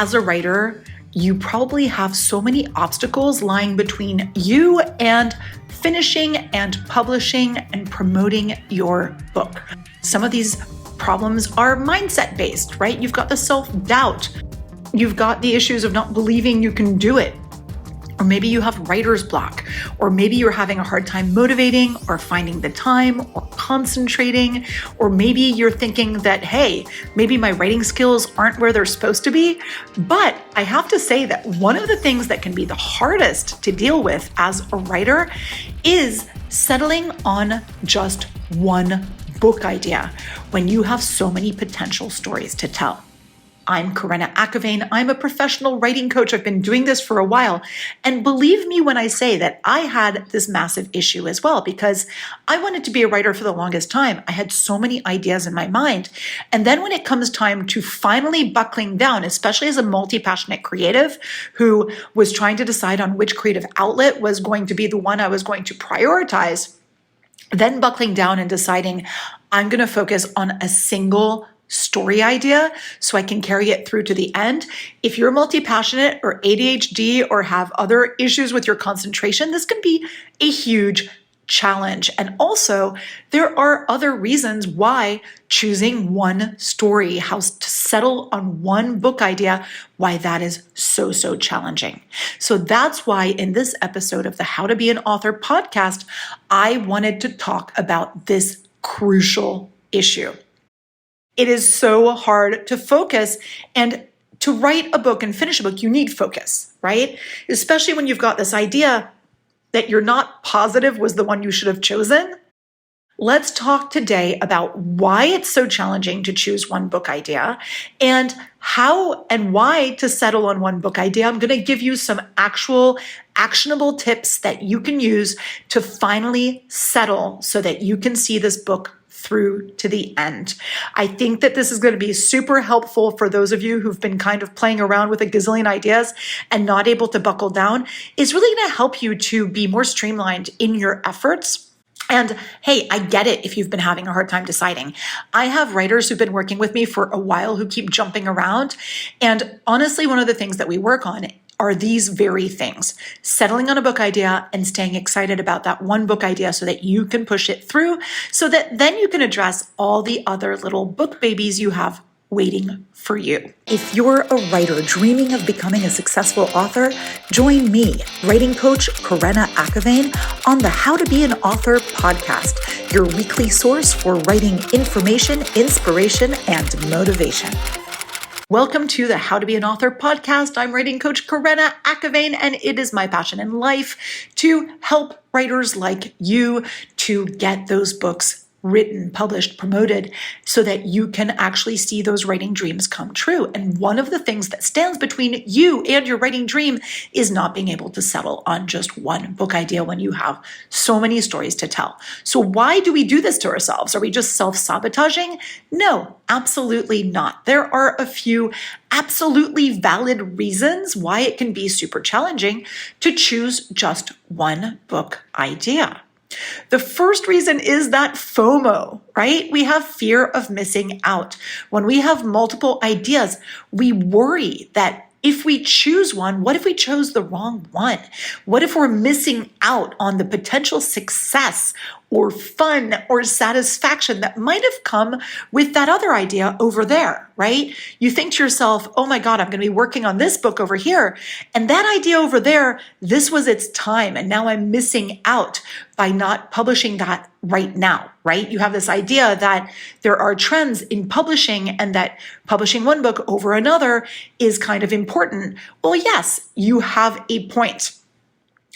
as a writer, you probably have so many obstacles lying between you and finishing and publishing and promoting your book. Some of these problems are mindset based, right? You've got the self-doubt. You've got the issues of not believing you can do it. Or maybe you have writer's block, or maybe you're having a hard time motivating or finding the time or concentrating, or maybe you're thinking that, hey, maybe my writing skills aren't where they're supposed to be. But I have to say that one of the things that can be the hardest to deal with as a writer is settling on just one book idea when you have so many potential stories to tell. I'm Karena Akhavein. I'm a professional writing coach. I've been doing this for a while. And believe me when I say that I had this massive issue as well, because I wanted to be a writer for the longest time. I had so many ideas in my mind. And then when it comes time to finally buckling down, especially as a multi-passionate creative who was trying to decide on which creative outlet was going to be the one I was going to prioritize, then buckling down and deciding I'm going to focus on a single story idea so I can carry it through to the end. If you're multi-passionate or ADHD or have other issues with your concentration, this can be a huge challenge. And also, there are other reasons why choosing one story, how to settle on one book idea, why that is so challenging. So that's why in this episode of the How to Be an Author podcast, I wanted to talk about this crucial issue. It is so hard to focus, and to write a book and finish a book, you need focus, right? Especially when you've got this idea that you're not positive was the one you should have chosen. Let's talk today about why it's so challenging to choose one book idea and how and why to settle on one book idea. I'm going to give you some actual actionable tips that you can use to finally settle so that you can see this book through to the end. I think that this is going to be super helpful for those of you who've been kind of playing around with a gazillion ideas and not able to buckle down. It's really going to help you to be more streamlined in your efforts. And hey, I get it if you've been having a hard time deciding. I have writers who've been working with me for a while who keep jumping around. And honestly, one of the things that we work on are these very things: settling on a book idea and staying excited about that one book idea so that you can push it through, so that then you can address all the other little book babies you have waiting for you. If you're a writer dreaming of becoming a successful author, join me, writing coach Karena Akhavein, on the How to Be an Author podcast, your weekly source for writing information, inspiration, and motivation. Welcome to the How to Be an Author podcast. I'm writing coach Karena Akhavein, and it is my passion in life to help writers like you to get those books written, published, promoted, so that you can actually see those writing dreams come true. And one of the things that stands between you and your writing dream is not being able to settle on just one book idea when you have so many stories to tell. So why do we do this to ourselves? Are we just self-sabotaging? No, absolutely not. There are a few absolutely valid reasons why it can be super challenging to choose just one book idea. The first reason is that FOMO, right? We have fear of missing out. When we have multiple ideas, we worry that if we choose one, what if we chose the wrong one? What if we're missing out on the potential success or fun or satisfaction that might have come with that other idea over there, right? You think to yourself, oh my God, I'm going to be working on this book over here. And that idea over there, this was its time. And now I'm missing out by not publishing that right now, right? You have this idea that there are trends in publishing and that publishing one book over another is kind of important. Well, yes, you have a point.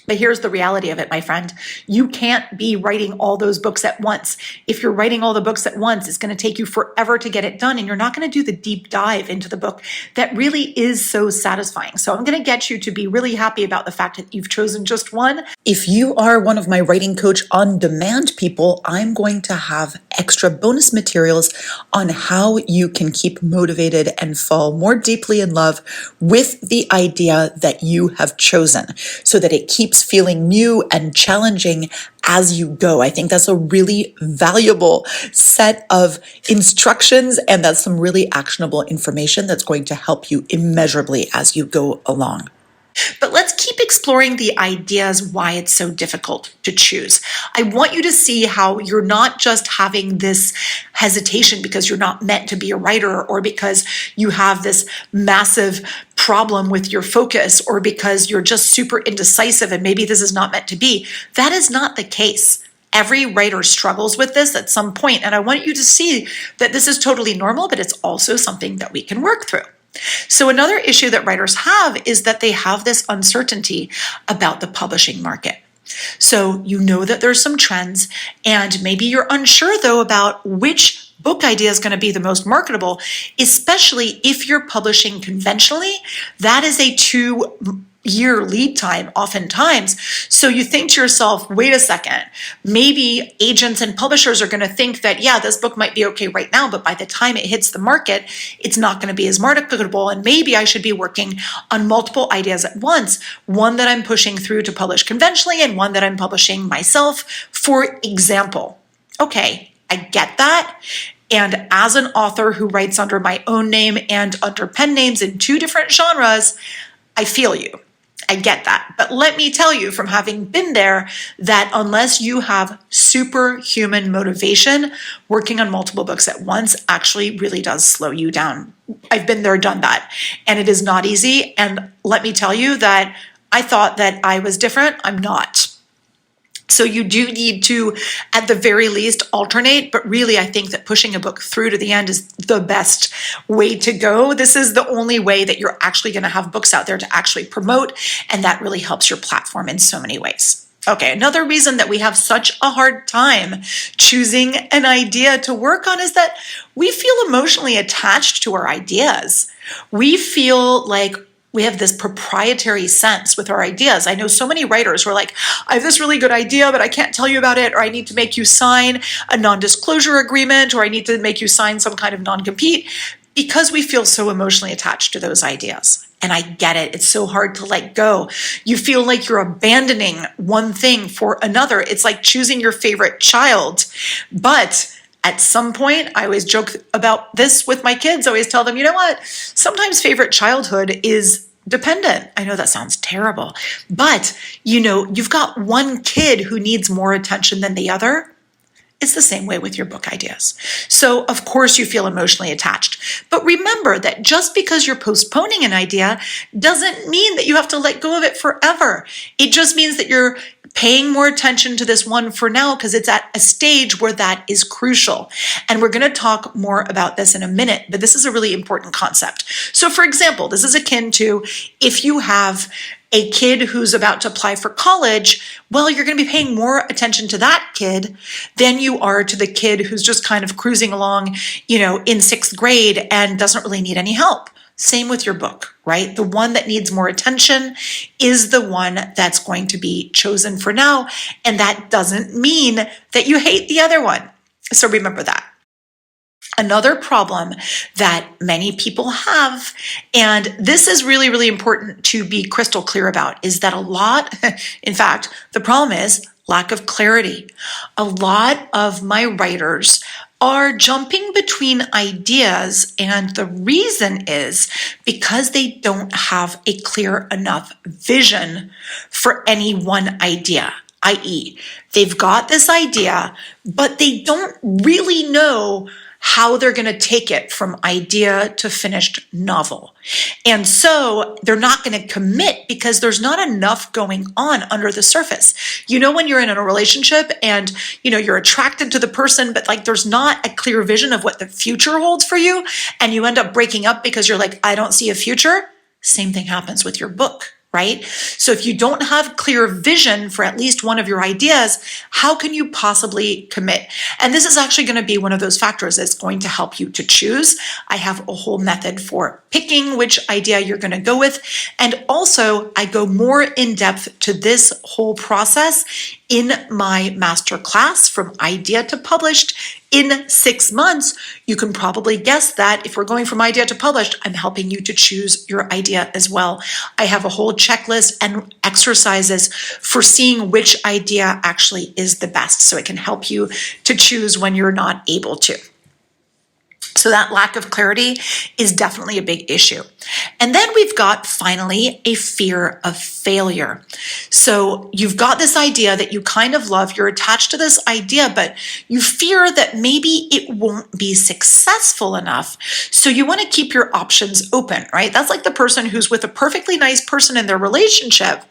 But here's the reality of it, my friend. You can't be writing all those books at once. If you're writing all the books at once, it's going to take you forever to get it done, and you're not going to do the deep dive into the book that really is so satisfying. So I'm going to get you to be really happy about the fact that you've chosen just one. If you are one of my Writing Coach on Demand people, I'm going to have extra bonus materials on how you can keep motivated and fall more deeply in love with the idea that you have chosen, so that it keeps feeling new and challenging as you go. I think that's a really valuable set of instructions, and that's some really actionable information that's going to help you immeasurably as you go along. But let's keep exploring the ideas why it's so difficult to choose. I want you to see how you're not just having this hesitation because you're not meant to be a writer, or because you have this massive problem with your focus, or because you're just super indecisive and maybe this is not meant to be. That is not the case. Every writer struggles with this at some point, and I want you to see that this is totally normal, but it's also something that we can work through. So another issue that writers have is that they have this uncertainty about the publishing market. So you know that there's some trends, and maybe you're unsure though about which book idea is going to be the most marketable, especially if you're publishing conventionally. That is a 2-year lead time oftentimes. So you think to yourself, wait a second, maybe agents and publishers are going to think that, yeah, this book might be okay right now, but by the time it hits the market, it's not going to be as marketable. And maybe I should be working on multiple ideas at once, one that I'm pushing through to publish conventionally and one that I'm publishing myself, for example. Okay, I get that. And as an author who writes under my own name and under pen names in 2 different genres, I feel you. I get that. But let me tell you from having been there that unless you have superhuman motivation, working on multiple books at once actually really does slow you down. I've been there, done that. And it is not easy. And let me tell you that I thought that I was different. I'm not. So you do need to, at the very least, alternate, but really I think that pushing a book through to the end is the best way to go. This is the only way that you're actually going to have books out there to actually promote, and that really helps your platform in so many ways. Okay, another reason that we have such a hard time choosing an idea to work on is that we feel emotionally attached to our ideas. We feel like we have this proprietary sense with our ideas. I know so many writers who are like, I have this really good idea, but I can't tell you about it, or I need to make you sign a non-disclosure agreement, or I need to make you sign some kind of non-compete, because we feel so emotionally attached to those ideas. And I get it. It's so hard to let go. You feel like you're abandoning one thing for another. It's like choosing your favorite child. But at some point, I always joke about this with my kids. I always tell them, you know what? Sometimes favorite childhood is dependent. I know that sounds terrible, but you've got one kid who needs more attention than the other. It's the same way with your book ideas. So of course you feel emotionally attached, but remember that just because you're postponing an idea doesn't mean that you have to let go of it forever. It just means that you're paying more attention to this one for now because it's at a stage where that is crucial. And we're going to talk more about this in a minute, but this is a really important concept. So for example, this is akin to if you have a kid who's about to apply for college, well, you're going to be paying more attention to that kid than you are to the kid who's just kind of cruising along, in 6th grade and doesn't really need any help. Same with your book, right? The one that needs more attention is the one that's going to be chosen for now. And that doesn't mean that you hate the other one. So remember that. Another problem that many people have, and this is really, really important to be crystal clear about, is that in fact, the problem is lack of clarity. A lot of my writers are jumping between ideas, and the reason is because they don't have a clear enough vision for any one idea, i.e., they've got this idea, but they don't really know how they're going to take it from idea to finished novel. And so they're not going to commit because there's not enough going on under the surface. When you're in a relationship and, you're attracted to the person, but there's not a clear vision of what the future holds for you, and you end up breaking up because you're like, I don't see a future. Same thing happens with your book. Right? So if you don't have clear vision for at least one of your ideas, how can you possibly commit? And this is actually going to be one of those factors that's going to help you to choose. I have a whole method for picking which idea you're going to go with. And also I go more in depth to this whole process In my masterclass From Idea to Published in 6 months, you can probably guess that if we're going from idea to published, I'm helping you to choose your idea as well. I have a whole checklist and exercises for seeing which idea actually is the best, so it can help you to choose when you're not able to. So that lack of clarity is definitely a big issue. And then we've got, finally, a fear of failure. So you've got this idea that you kind of love, you're attached to this idea, but you fear that maybe it won't be successful enough. So you want to keep your options open, right? That's like the person who's with a perfectly nice person in their relationship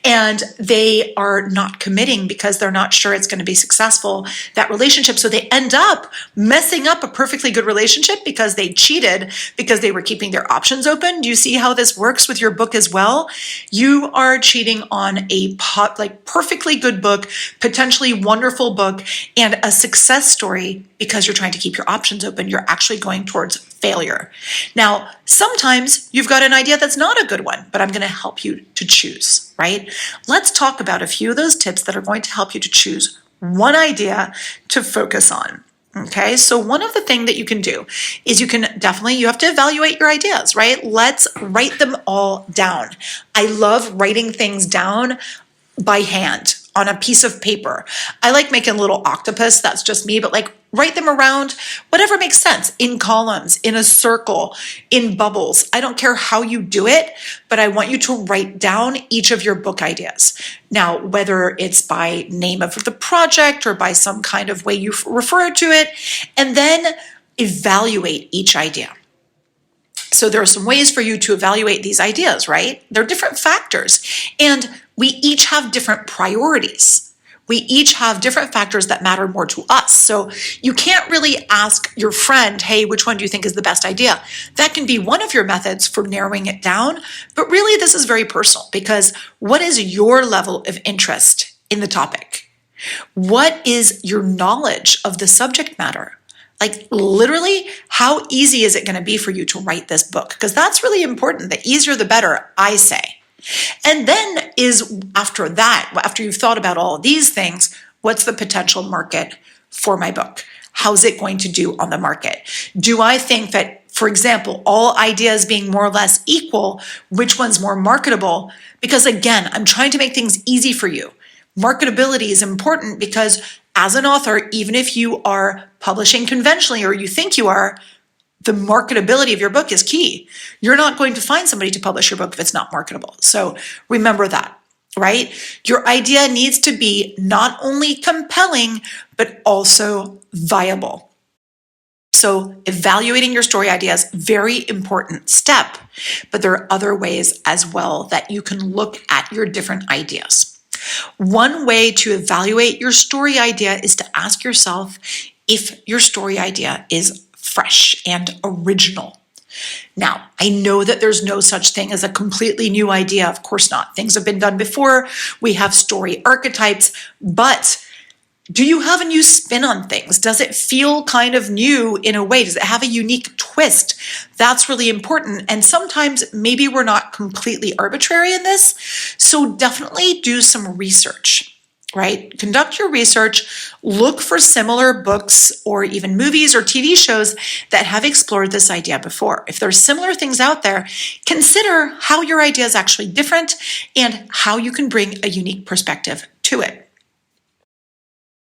and they are not committing because they're not sure it's going to be successful, that relationship. So they end up messing up a perfectly good relationship because they cheated because they were keeping their options open. Do you see how this works with your book as well? You are cheating on a perfectly good book, potentially wonderful book, and a success story because you're trying to keep your options open. You're actually going towards failure. Now, sometimes you've got an idea that's not a good one, but I'm going to help you to choose, right? Let's talk about a few of those tips that are going to help you to choose one idea to focus on. Okay, so one of the things that you can do is you have to evaluate your ideas, right? Let's write them all down. I love writing things down by hand on a piece of paper. I like making a little octopus, that's just me, but write them around, whatever makes sense, in columns, in a circle, in bubbles. I don't care how you do it, but I want you to write down each of your book ideas. Now, whether it's by name of the project or by some kind of way you refer to it, and then evaluate each idea. So there are some ways for you to evaluate these ideas, right? There are different factors, and we each have different priorities. We each have different factors that matter more to us. So you can't really ask your friend, hey, which one do you think is the best idea? That can be one of your methods for narrowing it down, but really this is very personal because what is your level of interest in the topic? What is your knowledge of the subject matter? Literally, how easy is it going to be for you to write this book? Because that's really important. The easier, the better, I say. And then after you've thought about all of these things, what's the potential market for my book? How's it going to do on the market? Do I think that, for example, all ideas being more or less equal, which one's more marketable? Because again, I'm trying to make things easy for you. Marketability is important because as an author, even if you are publishing conventionally or you think you are, the marketability of your book is key. You're not going to find somebody to publish your book if it's not marketable. So remember that, right? Your idea needs to be not only compelling, but also viable. So evaluating your story ideas, very important step, but there are other ways as well that you can look at your different ideas. One way to evaluate your story idea is to ask yourself if your story idea is fresh and original. Now, I know that there's no such thing as a completely new idea. Of course not. Things have been done before. We have story archetypes, but do you have a new spin on things? Does it feel kind of new in a way? Does it have a unique twist? That's really important. And sometimes maybe we're not completely arbitrary in this. So definitely do some research, right? Conduct your research, look for similar books or even movies or TV shows that have explored this idea before. If there's similar things out there, consider how your idea is actually different and how you can bring a unique perspective to it.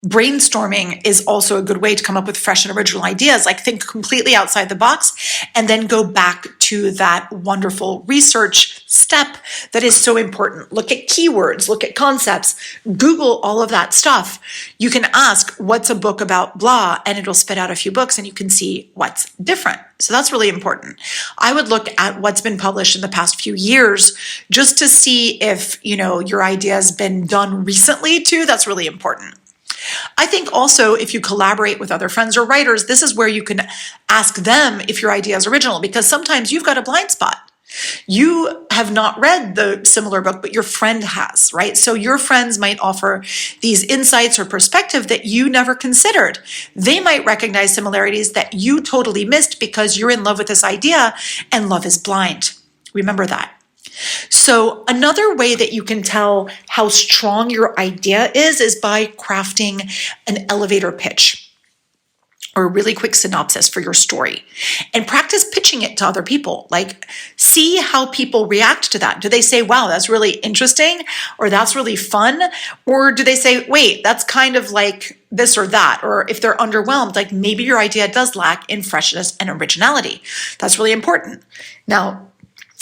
Brainstorming is also a good way to come up with fresh and original ideas. Think completely outside the box and then go back to that wonderful research step that is so important. Look at keywords, look at concepts, Google all of that stuff. You can ask, what's a book about blah, and it'll spit out a few books and you can see what's different. So that's really important. I would look at what's been published in the past few years just to see if, your idea has been done recently too. That's really important. I think also if you collaborate with other friends or writers, this is where you can ask them if your idea is original, because sometimes you've got a blind spot. You have not read the similar book, but your friend has, right? So your friends might offer these insights or perspective that you never considered. They might recognize similarities that you totally missed because you're in love with this idea and love is blind. Remember that. So So another way that you can tell how strong your idea is by crafting an elevator pitch or a really quick synopsis for your story, and practice pitching it to other people. Like, see how people react to that. Do they say, wow, that's really interesting, or that's really fun? Or do they say, wait, that's kind of like this or that? Or if they're underwhelmed, like maybe your idea does lack in freshness and originality. That's really important. Now,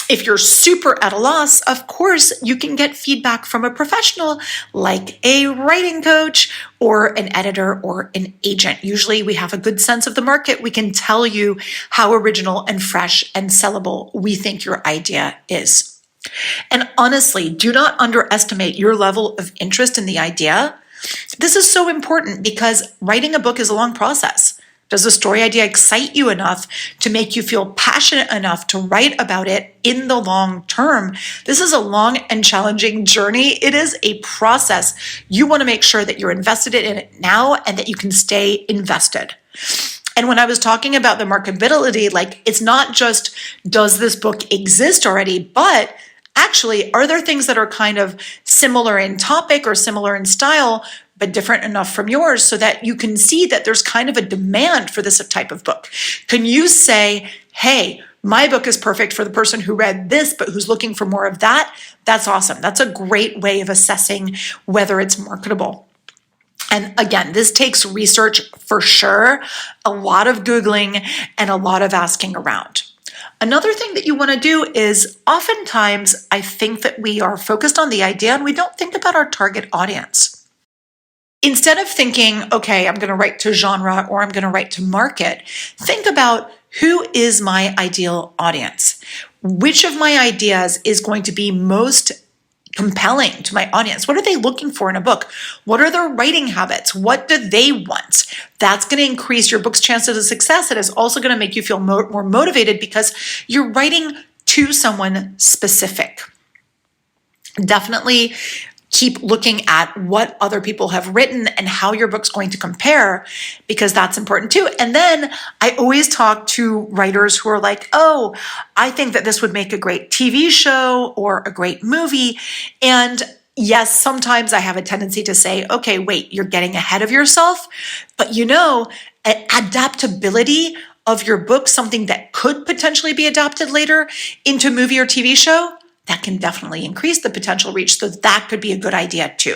if you're super at a loss, of course, you can get feedback from a professional like a writing coach or an editor or an agent. Usually we have a good sense of the market. We can tell you how original and fresh and sellable we think your idea is. And honestly, do not underestimate your level of interest in the idea. This is so important because writing a book is a long process. Does the story idea excite you enough to make you feel passionate enough to write about it in the long term? This is a long and challenging journey. It is a process. You want to make sure that you're invested in it now and that you can stay invested. And when I was talking about the marketability, like, it's not just, does this book exist already, but actually, are there things that are kind of similar in topic or similar in style, but different enough from yours so that you can see that there's kind of a demand for this type of book? Can you say, hey, my book is perfect for the person who read this, but who's looking for more of that? That's awesome. That's a great way of assessing whether it's marketable. And again, this takes research for sure, a lot of Googling and a lot of asking around. Another thing that you want to do is, oftentimes I think that we are focused on the idea and we don't think about our target audience. Instead of thinking, okay, I'm going to write to genre or I'm going to write to market, think about, who is my ideal audience? Which of my ideas is going to be most compelling to my audience? What are they looking for in a book? What are their writing habits? What do they want? That's going to increase your book's chances of success. It is also going to make you feel more motivated because you're writing to someone specific. Definitely keep looking at what other people have written and how your book's going to compare, because that's important too. And then I always talk to writers who are like, oh, I think that this would make a great TV show or a great movie. And yes, sometimes I have a tendency to say, okay, wait, you're getting ahead of yourself. But adaptability of your book, something that could potentially be adapted later into movie or TV show, that can definitely increase the potential reach. So that could be a good idea too,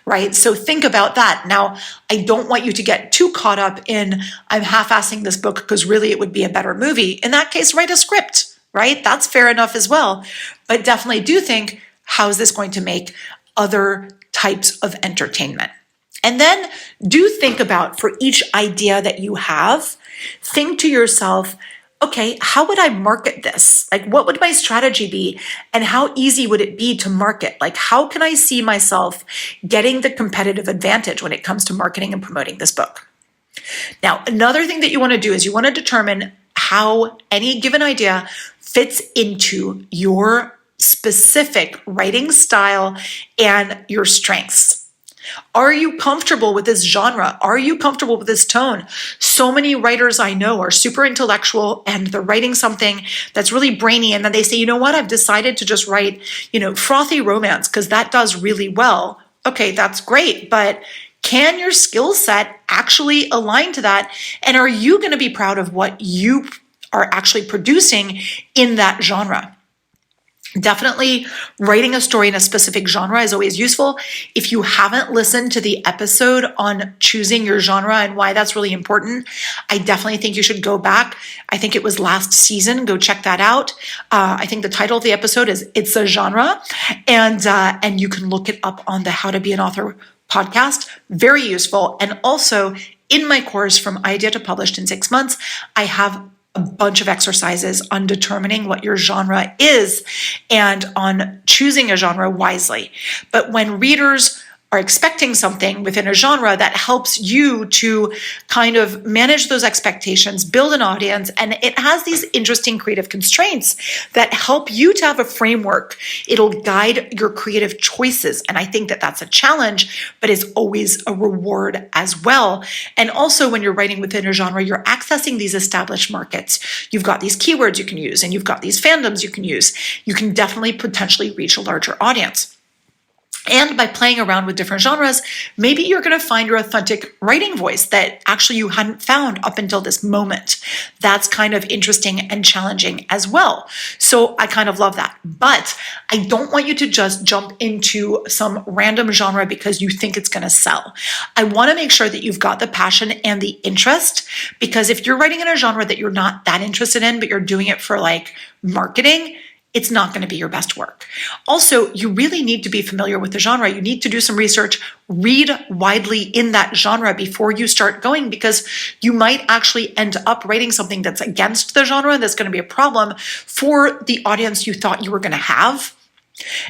right? So think about that. Now, I don't want you to get too caught up in, I'm half-assing this book because really it would be a better movie. In that case, write a script, right? That's fair enough as well. But definitely do think, how is this going to make other types of entertainment? And then do think about, for each idea that you have, think to yourself, okay, how would I market this? Like, what would my strategy be? And how easy would it be to market? Like, how can I see myself getting the competitive advantage when it comes to marketing and promoting this book? Now, another thing that you want to do is you want to determine how any given idea fits into your specific writing style and your strengths. Are you comfortable with this genre? Are you comfortable with this tone? So many writers I know are super intellectual and they're writing something that's really brainy, and then they say, you know what, I've decided to just write, frothy romance because that does really well. Okay, that's great, but can your skill set actually align to that? And are you going to be proud of what you are actually producing in that genre? Definitely writing a story in a specific genre is always useful. If you haven't listened to the episode on choosing your genre and why that's really important, I definitely think you should go back. I think it was last season. Go check that out. I think the title of the episode is It's a Genre, and you can look it up on the How to Be an Author podcast. Very useful. And also in my course, From Idea to Published in 6 Months, I have a bunch of exercises on determining what your genre is and on choosing a genre wisely. But when readers are expecting something within a genre that helps you to kind of manage those expectations, build an audience, and it has these interesting creative constraints that help you to have a framework. It'll guide your creative choices. And I think that that's a challenge, but is always a reward as well. And also when you're writing within a genre, you're accessing these established markets. You've got these keywords you can use, and you've got these fandoms you can use. You can definitely potentially reach a larger audience. And by playing around with different genres, maybe you're going to find your authentic writing voice that actually you hadn't found up until this moment. That's kind of interesting and challenging as well. So I kind of love that. But I don't want you to just jump into some random genre because you think it's going to sell. I want to make sure that you've got the passion and the interest, because if you're writing in a genre that you're not that interested in, but you're doing it for like marketing, it's not going to be your best work. Also, you really need to be familiar with the genre. You need to do some research, read widely in that genre before you start going, because you might actually end up writing something that's against the genre that's going to be a problem for the audience you thought you were going to have.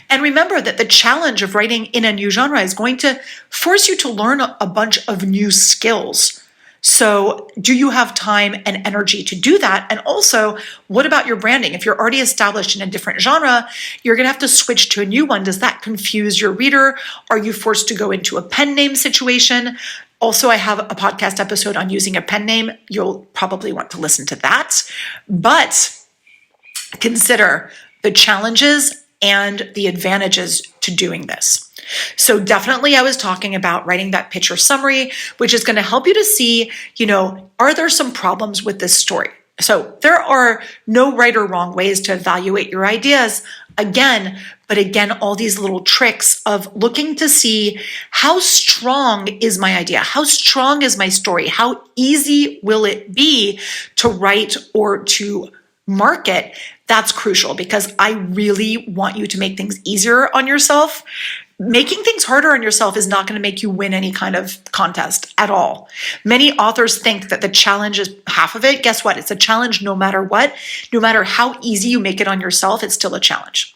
And remember that the challenge of writing in a new genre is going to force you to learn a bunch of new skills. So do you have time and energy to do that? And also, what about your branding? If you're already established in a different genre, you're going to have to switch to a new one. Does that confuse your reader? Are you forced to go into a pen name situation? Also, I have a podcast episode on using a pen name. You'll probably want to listen to that. But consider the challenges and the advantages to doing this. So definitely I was talking about writing that pitch or summary, which is going to help you to see, are there some problems with this story? So there are no right or wrong ways to evaluate your ideas. Again, all these little tricks of looking to see how strong is my idea? How strong is my story? How easy will it be to write or to market? That's crucial, because I really want you to make things easier on yourself. Making things harder on yourself is not going to make you win any kind of contest at all. Many authors think that the challenge is half of it. Guess what? It's a challenge no matter what. No matter how easy you make it on yourself, it's still a challenge.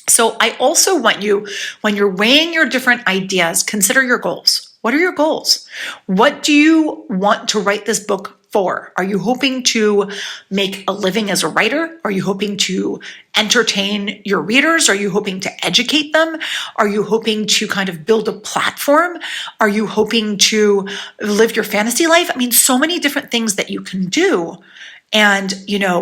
So I also want you, when you're weighing your different ideas, consider your goals. What are your goals? What do you want to write this book for? Are you hoping to make a living as a writer? Are you hoping to entertain your readers? Are you hoping to educate them? Are you hoping to kind of build a platform? Are you hoping to live your fantasy life? I mean, so many different things that you can do. And,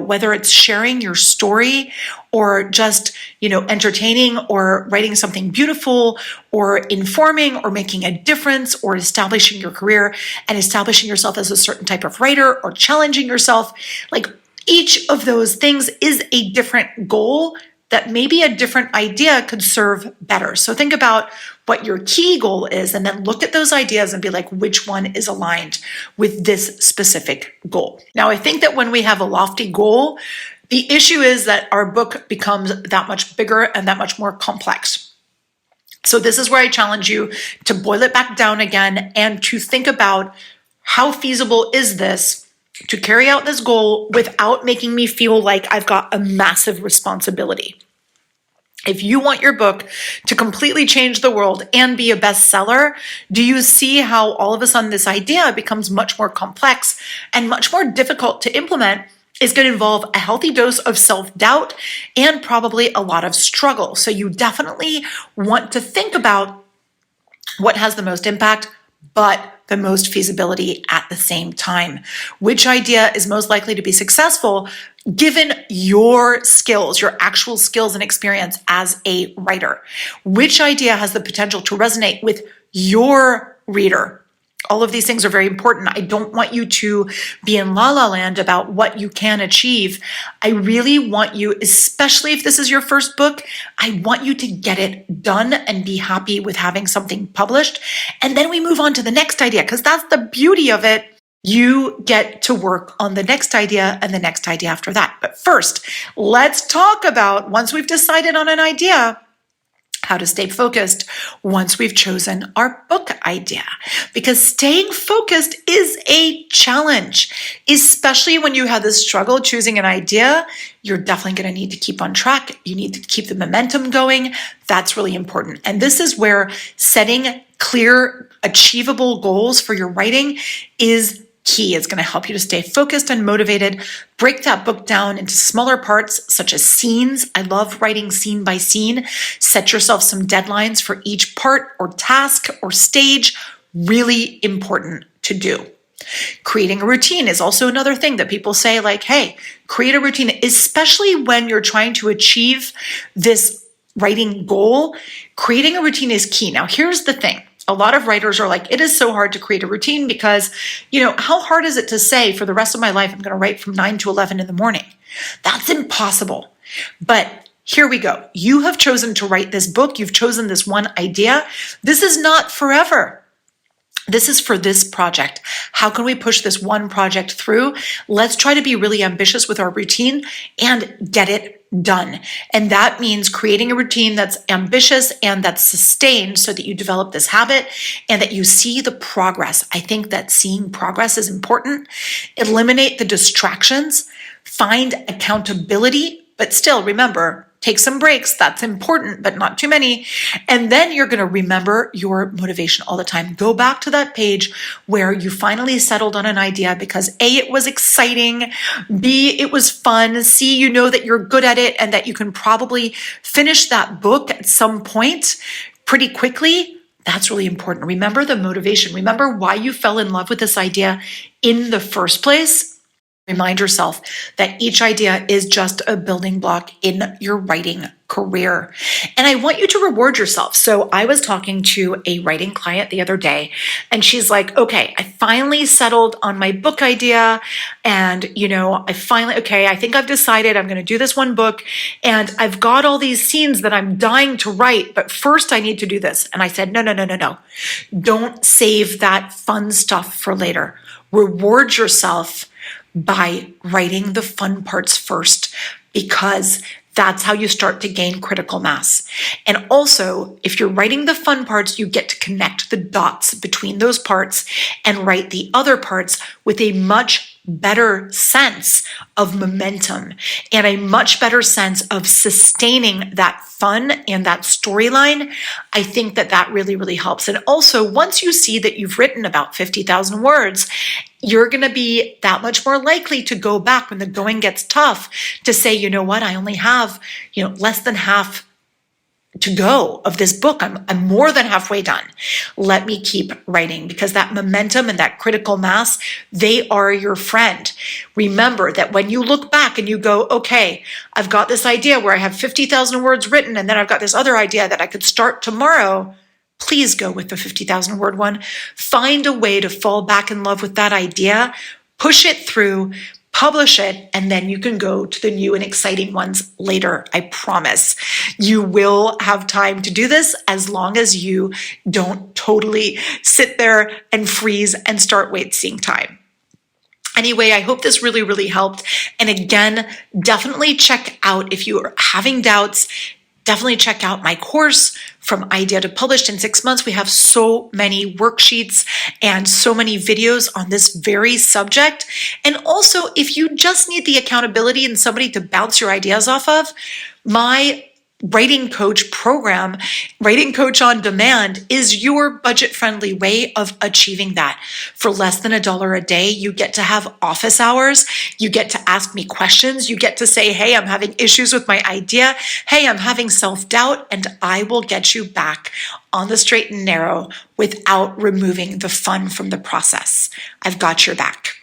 whether it's sharing your story or just, entertaining or writing something beautiful or informing or making a difference or establishing your career and establishing yourself as a certain type of writer or challenging yourself, like each of those things is a different goal that maybe a different idea could serve better. So think about what your key goal is and then look at those ideas and be like, which one is aligned with this specific goal? Now, I think that when we have a lofty goal, the issue is that our book becomes that much bigger and that much more complex. So this is where I challenge you to boil it back down again and to think about how feasible is this to carry out this goal without making me feel like I've got a massive responsibility. If you want your book to completely change the world and be a bestseller, do you see how all of a sudden this idea becomes much more complex and much more difficult to implement? Is going to involve a healthy dose of self-doubt and probably a lot of struggle. So you definitely want to think about what has the most impact, but the most feasibility at the same time. Which idea is most likely to be successful given your skills, your actual skills and experience as a writer? Which idea has the potential to resonate with your reader? All of these things are very important. I don't want you to be in la la land about what you can achieve. I really want you, especially if this is your first book, I want you to get it done and be happy with having something published. And then we move on to the next idea, because that's the beauty of it. You get to work on the next idea and the next idea after that. But first, let's talk about, once we've decided on an idea, how to stay focused once we've chosen our book idea. Because staying focused is a challenge, especially when you have this struggle choosing an idea. You're definitely going to need to keep on track. You need to keep the momentum going. That's really important. And this is where setting clear, achievable goals for your writing is key. It's going to help you to stay focused and motivated. Break that book down into smaller parts, such as scenes. I love writing scene by scene. Set yourself some deadlines for each part or task or stage. Really important to do. Creating a routine is also another thing that people say, like, hey, create a routine, especially when you're trying to achieve this writing goal. Creating a routine is key. Now, here's the thing. A lot of writers are like, it is so hard to create a routine because, how hard is it to say for the rest of my life, I'm going to write from 9 to 11 in the morning? That's impossible. But here we go. You have chosen to write this book. You've chosen this one idea. This is not forever. This is for this project. How can we push this one project through? Let's try to be really ambitious with our routine and get it done. And that means creating a routine that's ambitious and that's sustained so that you develop this habit and that you see the progress. I think that seeing progress is important. Eliminate the distractions, find accountability, but still remember, take some breaks. That's important, but not too many. And then you're going to remember your motivation all the time. Go back to that page where you finally settled on an idea because A, it was exciting, B, it was fun, C, you know that you're good at it and that you can probably finish that book at some point pretty quickly. That's really important. Remember the motivation. Remember why you fell in love with this idea in the first place. Remind yourself that each idea is just a building block in your writing career. And I want you to reward yourself. So I was talking to a writing client the other day, and she's like, okay, I finally settled on my book idea. And, I think I've decided I'm going to do this one book. And I've got all these scenes that I'm dying to write, but first I need to do this. And I said, no. Don't save that fun stuff for later. Reward yourself by writing the fun parts first, because that's how you start to gain critical mass. And also, if you're writing the fun parts, you get to connect the dots between those parts and write the other parts with a much better sense of momentum and a much better sense of sustaining that fun and that storyline. I think that really, really helps. And also, once you see that you've written about 50,000 words, you're going to be that much more likely to go back when the going gets tough to say, you know what, I only have, less than half to go of this book. I'm more than halfway done. Let me keep writing, because that momentum and that critical mass, they are your friend. Remember that when you look back and you go, okay, I've got this idea where I have 50,000 words written, and then I've got this other idea that I could start tomorrow. Please go with the 50,000 word one. Find a way to fall back in love with that idea, push it through, publish it, and then you can go to the new and exciting ones later. I promise you will have time to do this as long as you don't totally sit there and freeze and start wasting time. Anyway, I hope this really, really helped. And again, definitely check out, if you are having doubts, definitely check out my course, From Idea to Published in 6 months. We have so many worksheets and so many videos on this very subject. And also, if you just need the accountability and somebody to bounce your ideas off of, my writing coach program, Writing Coach on Demand, is your budget-friendly way of achieving that. For less than $1 a day, you get to have office hours. You get to ask me questions. You get to say, hey, I'm having issues with my idea. Hey, I'm having self-doubt, and I will get you back on the straight and narrow without removing the fun from the process. I've got your back.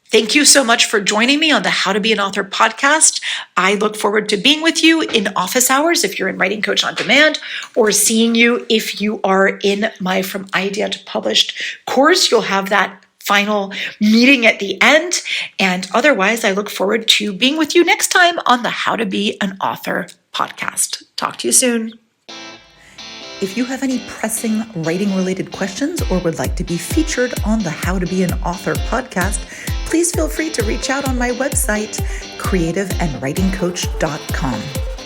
Thank you so much for joining me on the How to Be an Author podcast. I look forward to being with you in office hours if you're in Writing Coach on Demand, or seeing you if you are in my From Idea to Published course. You'll have that final meeting at the end. And otherwise, I look forward to being with you next time on the How to Be an Author podcast. Talk to you soon. If you have any pressing writing-related questions or would like to be featured on the How to Be an Author podcast, please feel free to reach out on my website, creativeandwritingcoach.com.